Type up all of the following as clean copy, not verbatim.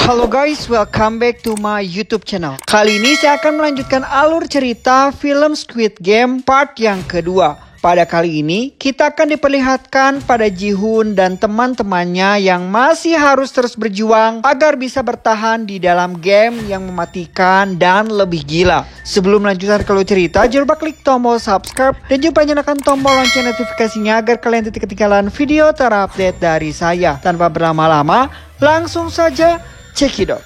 Halo guys, welcome back to my YouTube channel. Kali ini saya akan melanjutkan alur cerita film Squid Game part yang kedua. Pada kali ini, kita akan diperlihatkan pada Ji-hoon dan teman-temannya yang masih harus terus berjuang agar bisa bertahan di dalam game yang mematikan dan lebih gila. Sebelum melanjutkan ke alur cerita, jangan lupa klik tombol subscribe dan juga nyalakan tombol lonceng notifikasinya agar kalian tidak ketinggalan video terupdate dari saya. Tanpa berlama-lama, langsung saja check it out.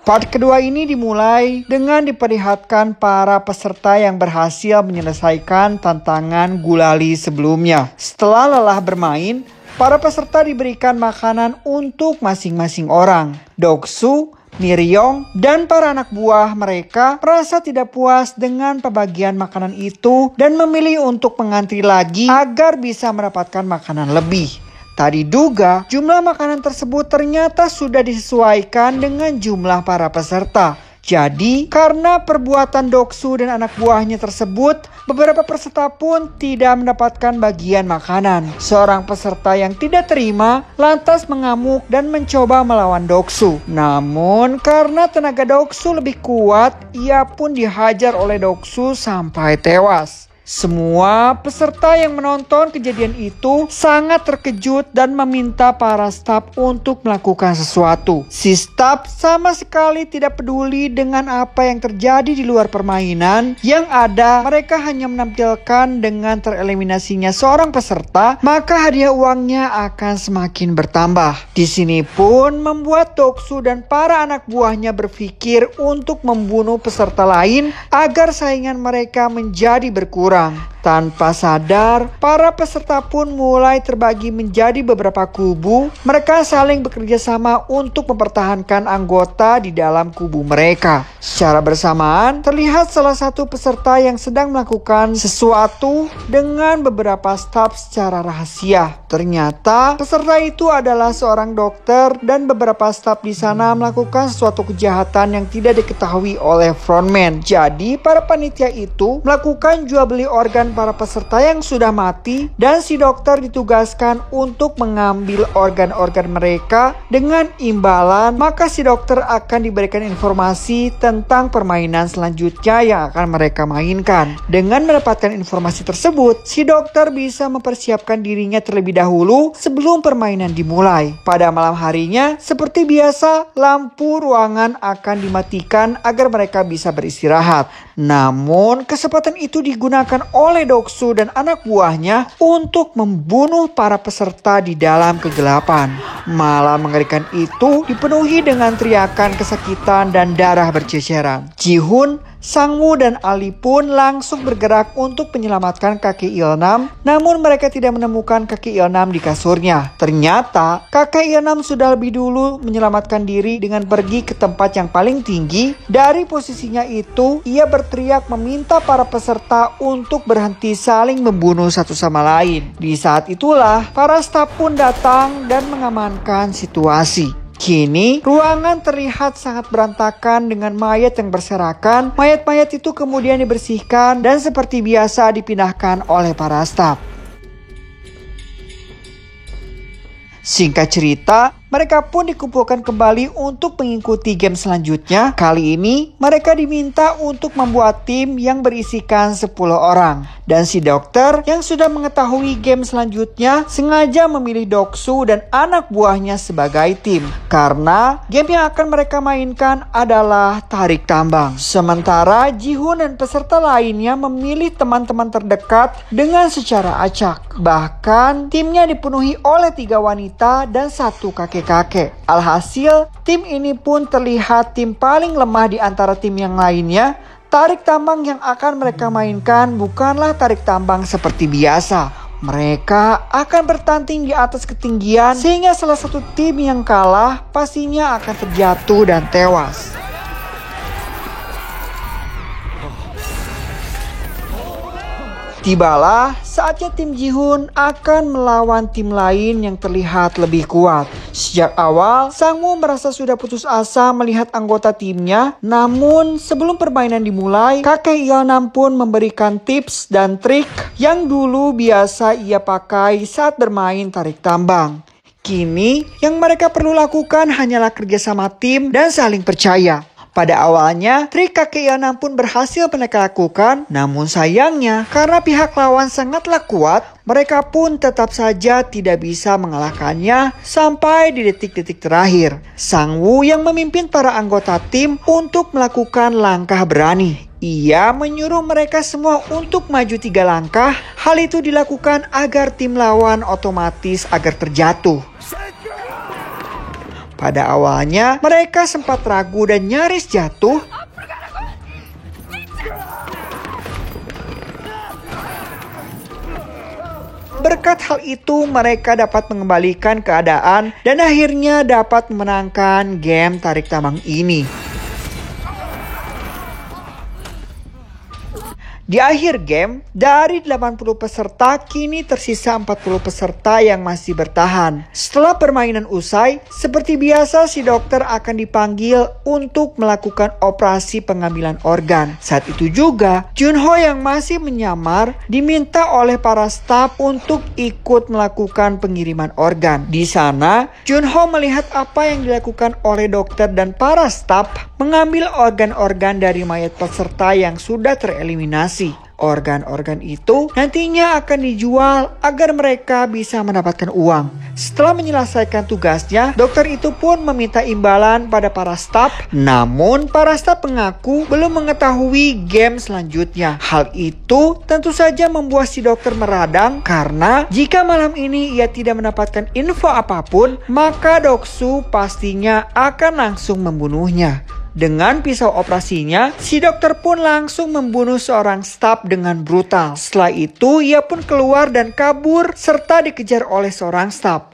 Part kedua ini dimulai dengan diperlihatkan para peserta yang berhasil menyelesaikan tantangan gulali sebelumnya. Setelah lelah bermain, para peserta diberikan makanan untuk masing-masing orang. Doksu, Miryong, dan para anak buah mereka merasa tidak puas dengan pembagian makanan itu dan memilih untuk mengantri lagi agar bisa mendapatkan makanan lebih. Tadi duga jumlah makanan tersebut ternyata sudah disesuaikan dengan jumlah para peserta. Jadi karena perbuatan Doksu dan anak buahnya tersebut, beberapa peserta pun tidak mendapatkan bagian makanan. Seorang peserta yang tidak terima lantas mengamuk dan mencoba melawan Doksu. Namun karena tenaga Doksu lebih kuat, ia pun dihajar oleh Doksu sampai tewas. Semua peserta yang menonton kejadian itu sangat terkejut dan meminta para staf untuk melakukan sesuatu. Si staf sama sekali tidak peduli dengan apa yang terjadi di luar permainan. Yang ada, mereka hanya menampilkan dengan tereliminasinya seorang peserta, maka hadiah uangnya akan semakin bertambah. Di sini pun membuat Doksu dan para anak buahnya berpikir untuk membunuh peserta lain agar saingan mereka menjadi berkurang. Tanpa sadar, para peserta pun mulai terbagi menjadi beberapa kubu. Mereka saling bekerja sama untuk mempertahankan anggota di dalam kubu mereka. Secara bersamaan, terlihat salah satu peserta yang sedang melakukan sesuatu dengan beberapa staf secara rahasia. Ternyata, peserta itu adalah seorang dokter dan beberapa staf di sana melakukan sesuatu kejahatan yang tidak diketahui oleh frontman. Jadi, para panitia itu melakukan jual beli organ para peserta yang sudah mati dan si dokter ditugaskan untuk mengambil organ-organ mereka. Dengan imbalan, maka si dokter akan diberikan informasi tentang permainan selanjutnya yang akan mereka mainkan. Dengan mendapatkan informasi tersebut, si dokter bisa mempersiapkan dirinya terlebih dahulu sebelum permainan dimulai. Pada malam harinya, seperti biasa, lampu ruangan akan dimatikan agar mereka bisa beristirahat. Namun, kesempatan itu digunakan oleh Doksu dan anak buahnya untuk membunuh para peserta di dalam kegelapan. Malam mengerikan itu dipenuhi dengan teriakan kesakitan dan darah berceceran. Ji-hoon, Sang-woo dan Ali pun langsung bergerak untuk menyelamatkan kakek Il-nam. Namun mereka tidak menemukan kakek Il-nam di kasurnya. Ternyata kakek Il-nam sudah lebih dulu menyelamatkan diri dengan pergi ke tempat yang paling tinggi. Dari posisinya itu, ia berteriak meminta para peserta untuk berhenti saling membunuh satu sama lain. Di saat itulah para staf pun datang dan mengamankan situasi. Kini, ruangan terlihat sangat berantakan dengan mayat yang berserakan. Mayat-mayat itu kemudian dibersihkan dan seperti biasa dipindahkan oleh para staf. Singkat cerita, mereka pun dikumpulkan kembali untuk mengikuti game selanjutnya. Kali ini, mereka diminta untuk membuat tim yang berisikan 10 orang. Dan si dokter yang sudah mengetahui game selanjutnya sengaja memilih Doksu dan anak buahnya sebagai tim. Karena game yang akan mereka mainkan adalah tarik tambang. Sementara Ji-hoon dan peserta lainnya memilih teman-teman terdekat dengan secara acak. Bahkan timnya dipenuhi oleh 3 wanita dan 1 kakek-kakek. Alhasil, tim ini pun terlihat tim paling lemah di antara tim yang lainnya. Tarik tambang yang akan mereka mainkan bukanlah tarik tambang seperti biasa. Mereka akan bertanding di atas ketinggian sehingga salah satu tim yang kalah pastinya akan terjatuh dan tewas. Tibalah saatnya tim Ji-hoon akan melawan tim lain yang terlihat lebih kuat. Sejak awal, Sang-woo merasa sudah putus asa melihat anggota timnya. Namun sebelum permainan dimulai, kakek Yeonam pun memberikan tips dan trik yang dulu biasa ia pakai saat bermain tarik tambang. Kini yang mereka perlu lakukan hanyalah kerjasama tim dan saling percaya. Pada awalnya, trik kakek Yeonam pun berhasil mereka lakukan. Namun sayangnya, karena pihak lawan sangatlah kuat, mereka pun tetap saja tidak bisa mengalahkannya sampai di detik-detik terakhir. Sang-woo yang memimpin para anggota tim untuk melakukan langkah berani. Ia menyuruh mereka semua untuk maju 3 langkah. Hal itu dilakukan agar tim lawan otomatis agar terjatuh. Pada awalnya, mereka sempat ragu dan nyaris jatuh. Berkat hal itu, mereka dapat mengembalikan keadaan dan akhirnya dapat memenangkan game tarik tambang ini. Di akhir game, dari 80 peserta, kini tersisa 40 peserta yang masih bertahan. Setelah permainan usai, seperti biasa si dokter akan dipanggil untuk melakukan operasi pengambilan organ. Saat itu juga, Junho yang masih menyamar diminta oleh para staf untuk ikut melakukan pengiriman organ. Di sana, Junho melihat apa yang dilakukan oleh dokter dan para staf mengambil organ-organ dari mayat peserta yang sudah tereliminasi. Organ-organ itu nantinya akan dijual agar mereka bisa mendapatkan uang. Setelah menyelesaikan tugasnya, dokter itu pun meminta imbalan pada para staf. Namun para staf mengaku belum mengetahui game selanjutnya. Hal itu tentu saja membuat si dokter meradang karena jika malam ini ia tidak mendapatkan info apapun, maka Doksu pastinya akan langsung membunuhnya. Dengan pisau operasinya, si dokter pun langsung membunuh seorang staf dengan brutal. Setelah itu, ia pun keluar dan kabur serta dikejar oleh seorang staf.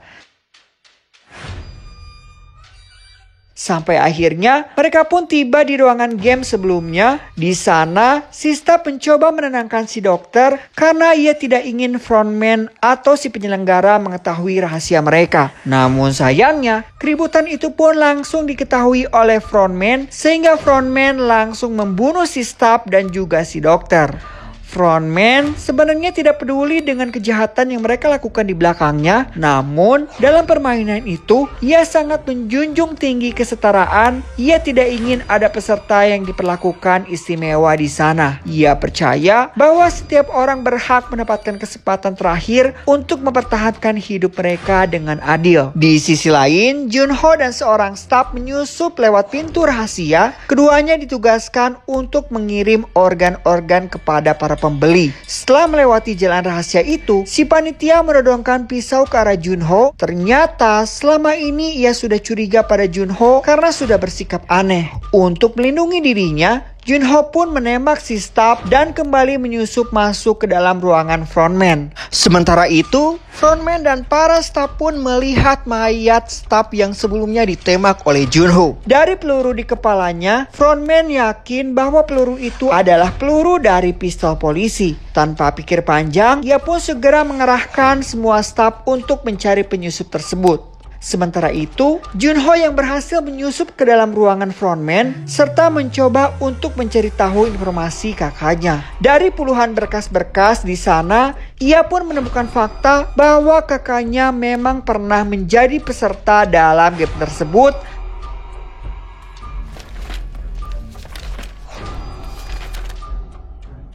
Sampai akhirnya mereka pun tiba di ruangan game sebelumnya. Di sana, si staf mencoba menenangkan si dokter karena ia tidak ingin frontman atau si penyelenggara mengetahui rahasia mereka. Namun sayangnya, keributan itu pun langsung diketahui oleh frontman sehingga frontman langsung membunuh si staf dan juga si dokter. Frontman sebenarnya tidak peduli dengan kejahatan yang mereka lakukan di belakangnya. Namun dalam permainan itu ia sangat menjunjung tinggi kesetaraan. Ia tidak ingin ada peserta yang diperlakukan istimewa di sana. Ia percaya bahwa setiap orang berhak mendapatkan kesempatan terakhir untuk mempertahankan hidup mereka dengan adil. Di sisi lain, Junho dan seorang staf menyusup lewat pintu rahasia. Keduanya ditugaskan untuk mengirim organ-organ kepada para pembeli. Setelah melewati jalan rahasia itu, si panitia menodongkan pisau ke arah Junho. Ternyata selama ini ia sudah curiga pada Junho karena sudah bersikap aneh. Untuk melindungi dirinya, Junho pun menembak si staf dan kembali menyusup masuk ke dalam ruangan frontman. Sementara itu, frontman dan para staf pun melihat mayat staf yang sebelumnya ditembak oleh Junho. Dari peluru di kepalanya, frontman yakin bahwa peluru itu adalah peluru dari pistol polisi. Tanpa pikir panjang, ia pun segera mengerahkan semua staf untuk mencari penyusup tersebut. Sementara itu, Junho yang berhasil menyusup ke dalam ruangan frontman serta mencoba untuk mencari tahu informasi kakaknya. Dari puluhan berkas-berkas di sana, ia pun menemukan fakta bahwa kakaknya memang pernah menjadi peserta dalam game tersebut.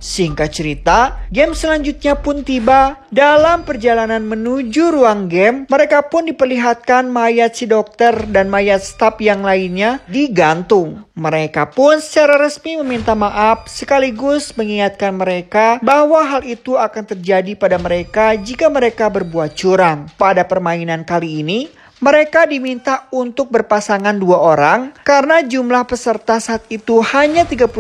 Singkat cerita, game selanjutnya pun tiba. Dalam perjalanan menuju ruang game, mereka pun diperlihatkan mayat si dokter dan mayat staf yang lainnya digantung. Mereka pun secara resmi meminta maaf sekaligus mengingatkan mereka bahwa hal itu akan terjadi pada mereka jika mereka berbuat curang. Pada permainan kali ini, mereka diminta untuk berpasangan 2 orang karena jumlah peserta saat itu hanya 39.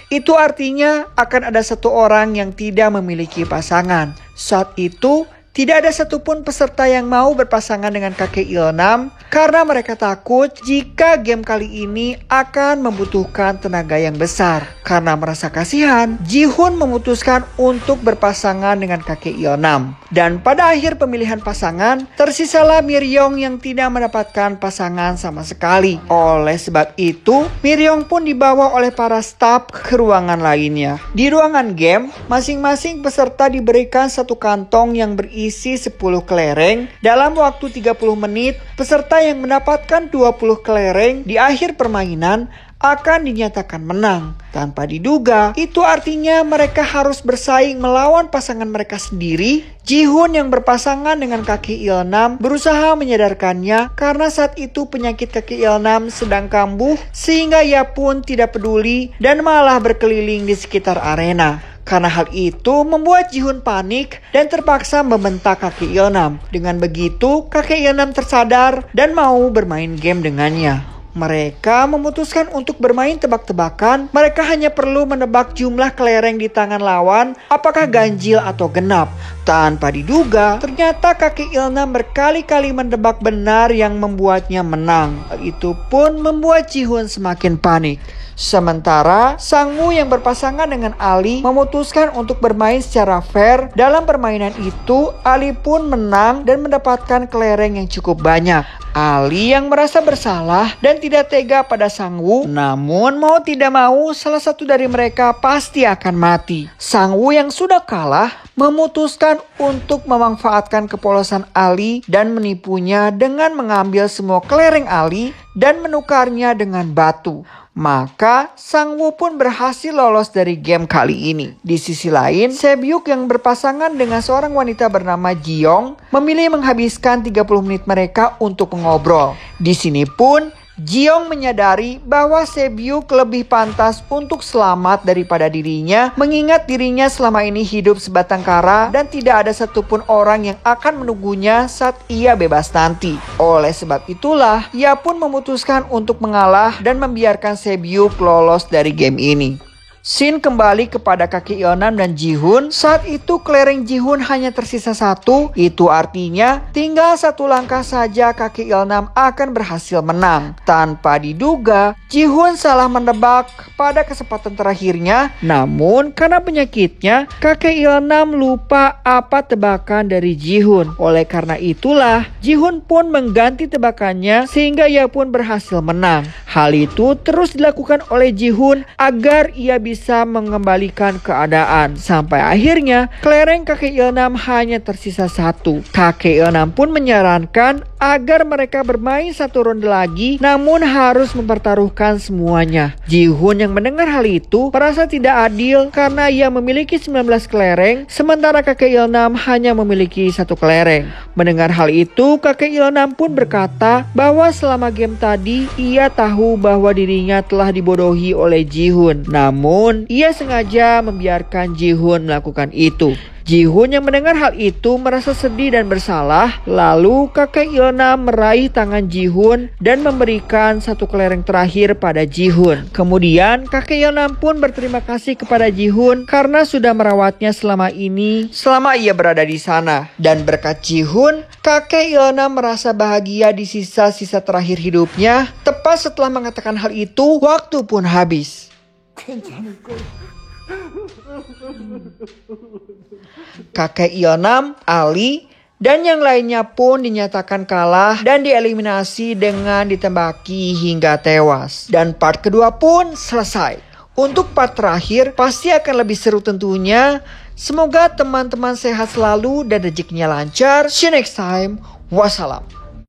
Itu artinya akan ada 1 orang yang tidak memiliki pasangan. Saat itu tidak ada satupun peserta yang mau berpasangan dengan kakek Ilnam karena mereka takut jika game kali ini akan membutuhkan tenaga yang besar. Karena merasa kasihan, Ji-hoon memutuskan untuk berpasangan dengan kakek Ilnam. Dan pada akhir pemilihan pasangan, tersisalah Miryong yang tidak mendapatkan pasangan sama sekali. Oleh sebab itu, Miryong pun dibawa oleh para staf ke ruangan lainnya. Di ruangan game, masing-masing peserta diberikan satu kantong yang berisi 10 kelereng. Dalam waktu 30 menit, peserta yang mendapatkan 20 kelereng di akhir permainan akan dinyatakan menang. Tanpa diduga, itu artinya mereka harus bersaing melawan pasangan mereka sendiri. Ji-hoon yang berpasangan dengan kakek Ilnam berusaha menyadarkannya karena saat itu penyakit kakek Ilnam sedang kambuh sehingga ia pun tidak peduli dan malah berkeliling di sekitar arena. Karena hal itu membuat Ji-hoon panik dan terpaksa membentak kakek Ilnam. Dengan begitu, kakek Ilnam tersadar dan mau bermain game dengannya. Mereka memutuskan untuk bermain tebak-tebakan. Mereka hanya perlu menebak jumlah kelereng di tangan lawan, apakah ganjil atau genap. Tanpa diduga, ternyata kakek Ilnam berkali-kali menebak benar yang membuatnya menang. Hal itu pun membuat Ji-hoon semakin panik. Sementara Sang-woo yang berpasangan dengan Ali memutuskan untuk bermain secara fair. Dalam permainan itu, Ali pun menang dan mendapatkan kelereng yang cukup banyak. Ali yang merasa bersalah dan tidak tega pada Sang-woo. Namun mau tidak mau, salah satu dari mereka pasti akan mati. Sang-woo yang sudah kalah memutuskan untuk memanfaatkan kepolosan Ali dan menipunya dengan mengambil semua kelereng Ali dan menukarnya dengan batu. Maka Sang-woo pun berhasil lolos dari game kali ini. Di sisi lain, Se-byuk yang berpasangan dengan seorang wanita bernama Ji-young memilih menghabiskan 30 menit mereka untuk mengobrol. Di sini pun Ji-young menyadari bahwa Se-byuk lebih pantas untuk selamat daripada dirinya, mengingat dirinya selama ini hidup sebatang kara dan tidak ada satupun orang yang akan menunggunya saat ia bebas nanti. Oleh sebab itulah, ia pun memutuskan untuk mengalah dan membiarkan Se-byuk lolos dari game ini. Scene kembali kepada kakek Ilnam dan Ji-hoon. Saat itu kelereng Ji-hoon hanya tersisa satu. Itu artinya tinggal satu langkah saja kakek Ilnam akan berhasil menang. Tanpa diduga, Ji-hoon salah menebak pada kesempatan terakhirnya. Namun karena penyakitnya, kakek Ilnam lupa apa tebakan dari Ji-hoon. Oleh karena itulah, Ji-hoon pun mengganti tebakannya sehingga ia pun berhasil menang. Hal itu terus dilakukan oleh Ji-hoon agar ia bisa mengembalikan keadaan. Sampai akhirnya kelereng kakek Ilnam hanya tersisa satu. Kakek Ilnam pun menyarankan agar mereka bermain satu ronde lagi, namun harus mempertaruhkan semuanya. Ji-hoon yang mendengar hal itu merasa tidak adil karena ia memiliki 19 kelereng, sementara kakek Ilnam hanya memiliki satu kelereng. Mendengar hal itu, kakek Ilnam pun berkata bahwa selama game tadi ia tahu bahwa dirinya telah dibodohi oleh Ji-hoon. Namun ia sengaja membiarkan Ji-hoon melakukan itu. Ji-hoon yang mendengar hal itu merasa sedih dan bersalah. Lalu kakek Ilnam meraih tangan Ji-hoon dan memberikan satu kelereng terakhir pada Ji-hoon. Kemudian kakek Ilnam pun berterima kasih kepada Ji-hoon karena sudah merawatnya selama ini selama ia berada di sana. Dan berkat Ji-hoon, kakek Ilnam merasa bahagia di sisa-sisa terakhir hidupnya. Tepat setelah mengatakan hal itu, waktu pun habis. Kakek Ilnam, Ali, dan yang lainnya pun dinyatakan kalah dan dieliminasi dengan ditembaki hingga tewas. Dan part kedua pun selesai. Untuk part terakhir pasti akan lebih seru tentunya. Semoga teman-teman sehat selalu dan rezekinya lancar. See you next time. Wassalam.